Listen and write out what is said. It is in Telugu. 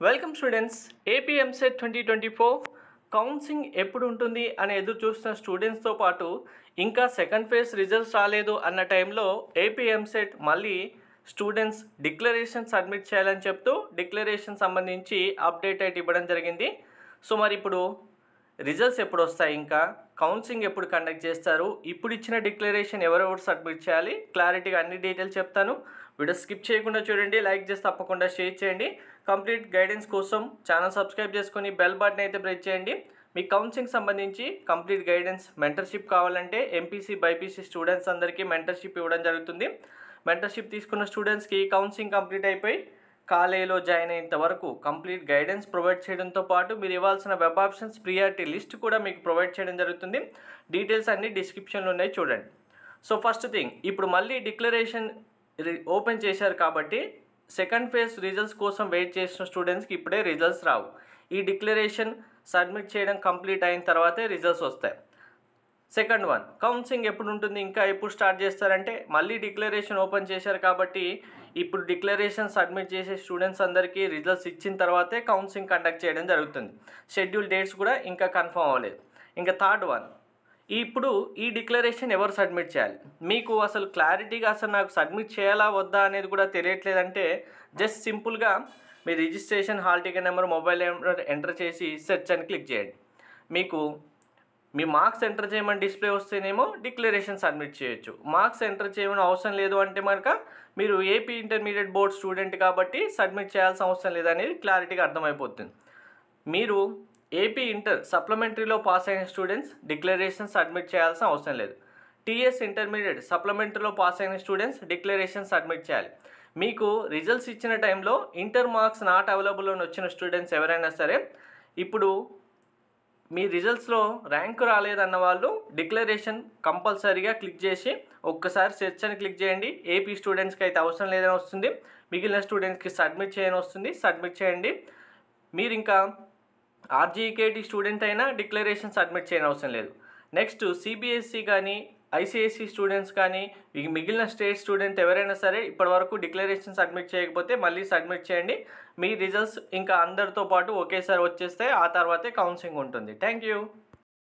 Welcome students. ఏపీ ఎంసెట్ 2024 కౌన్సింగ్ ఎప్పుడు ఉంటుంది అని ఎదురు చూస్తున్న స్టూడెంట్స్తో పాటు ఇంకా సెకండ్ ఫేజ్ రిజల్ట్స్ రాలేదు అన్న టైంలో ఏపీ ఎంసెట్ మళ్ళీ స్టూడెంట్స్ డిక్లరేషన్ సబ్మిట్ చేయాలని చెప్తూ డిక్లరేషన్ సంబంధించి అప్డేట్ అయితే ఇవ్వడం జరిగింది. సో మరి ఇప్పుడు రిజల్ట్స్ ఎప్పుడు వస్తాయి, ఇంకా కౌన్సిలింగ్ ఎప్పుడు కండక్ట్ చేస్తారు, ఇప్పుడు ఇచ్చిన డిక్లరేషన్ ఎవరెవరు సబ్మిట్ చేయాలి, క్లారిటీగా అన్ని డీటెయిల్స్ చెప్తాను. వీడియో స్కిప్ చేయకుండా చూడండి, లైక్ చేసి తప్పకుండా షేర్ చేయండి. కంప్లీట్ గైడెన్స్ కోసం ఛానల్ సబ్స్క్రైబ్ చేసుకొని బెల్ బటన్ అయితే ప్రెస్ చేయండి. మీ కౌన్సిలింగ్ సంబంధించి కంప్లీట్ గైడెన్స్ మెంటర్షిప్ కావాలంటే ఎంపీసీ బైపీసీ స్టూడెంట్స్ అందరికీ మెంటర్షిప్ ఇవ్వడం జరుగుతుంది. మెంటర్షిప్ తీసుకున్న స్టూడెంట్స్కి కౌన్సిలింగ్ కంప్లీట్ అయిపోయి కాలేజీలో జాయిన్ అయ్యేంత వరకు కంప్లీట్ గైడెన్స్ ప్రొవైడ్ చేయడంతో పాటు మీరు ఇవ్వాల్సిన వెబ్ ఆప్షన్స్ ప్రియారిటీ లిస్ట్ కూడా మీకు ప్రొవైడ్ చేయడం జరుగుతుంది. డీటెయిల్స్ అన్నీ డిస్క్రిప్షన్లో ఉన్నాయి, చూడండి. సో ఫస్ట్ థింగ్, ఇప్పుడు మళ్ళీ డిక్లరేషన్ ఓపెన్ చేశారు కాబట్టి సెకండ్ ఫేజ్ రిజల్ట్స్ కోసం వెయిట్ చేసిన స్టూడెంట్స్కి ఇప్పుడే రిజల్ట్స్ రావు. ఈ డిక్లరేషన్ సబ్మిట్ చేయడం కంప్లీట్ అయిన తర్వాతే రిజల్ట్స్ వస్తాయి. సెకండ్ వన్, కౌన్సిలింగ్ ఎప్పుడు ఉంటుంది, ఇంకా ఎప్పుడు స్టార్ట్ చేస్తారంటే మళ్ళీ డిక్లరేషన్ ఓపెన్ చేశారు కాబట్టి ఇప్పుడు డిక్లరేషన్ సబ్మిట్ చేసే స్టూడెంట్స్ అందరికీ రిజల్ట్స్ ఇచ్చిన తర్వాతే కౌన్సిలింగ్ కండక్ట్ చేయడం జరుగుతుంది. షెడ్యూల్ డేట్స్ కూడా ఇంకా కన్ఫర్మ్ అవ్వలేదు. ఇంకా థర్డ్ వన్, ఇప్పుడు ఈ డిక్లరేషన్ ఎవరు సబ్మిట్ చేయాలి, మీకు అసలు క్లారిటీగా అసలు నాకు సబ్మిట్ చేయాలా వద్దా అనేది కూడా తెలియట్లేదంటే జస్ట్ సింపుల్గా మీ registration, hall ticket number, mobile number enter చేసి సెర్చ్ అని క్లిక్ చేయండి. మీకు మీ మార్క్స్ ఎంటర్ చేయమని డిస్ప్లే వస్తేనేమో డిక్లరేషన్ సబ్మిట్ చేయొచ్చు. మార్క్స్ ఎంటర్ చేయమని అవసరం లేదు అంటే కనుక మీరు ఏపీ ఇంటర్మీడియట్ బోర్డ్ స్టూడెంట్ కాబట్టి సబ్మిట్ చేయాల్సిన అవసరం లేదనేది క్లారిటీగా అర్థమైపోతుంది. మీరు ఏపీ ఇంటర్ సప్లిమెంటరీలో పాస్ అయిన స్టూడెంట్స్ డిక్లరేషన్ సబ్మిట్ చేయాల్సిన అవసరం లేదు. టీఎస్ ఇంటర్మీడియట్ సప్లిమెంటరీలో పాస్ అయిన స్టూడెంట్స్ డిక్లరేషన్ సబ్మిట్ చేయాలి. మీకు రిజల్ట్స్ ఇచ్చిన టైంలో ఇంటర్ మార్క్స్ నాట్ అవైలబుల్ అని వచ్చిన స్టూడెంట్స్ ఎవరైనా సరే ఇప్పుడు మీ రిజల్ట్స్లో ర్యాంక్ రాలేదన్న వాళ్ళు డిక్లరేషన్ కంపల్సరీగా క్లిక్ చేసి ఒక్కసారి సెర్చ్ అని క్లిక్ చేయండి. ఏపీ స్టూడెంట్స్కి అయితే అవసరం లేదని వస్తుంది, మిగిలిన స్టూడెంట్స్కి సబ్మిట్ చేయని వస్తుంది. సబ్మిట్ చేయండి. మీరు ఇంకా ఆర్జీకేటీ స్టూడెంట్ అయినా డిక్లరేషన్ సబ్మిట్ చేయని అవసరం లేదు. నెక్స్ట్ సిబిఎస్ఈ కానీ ఐసిఐసి స్టూడెంట్స్ కానీ మిగిలిన స్టేట్ స్టూడెంట్ ఎవరైనా సరే ఇప్పటివరకు డిక్లరేషన్ సబ్మిట్ చేయకపోతే మళ్ళీ సబ్మిట్ చేయండి. మీ రిజల్ట్స్ ఇంకా అందరితో పాటు ఒకేసారి వచ్చేస్తే ఆ తర్వాతే కౌన్సిలింగ్ ఉంటుంది. Thank you.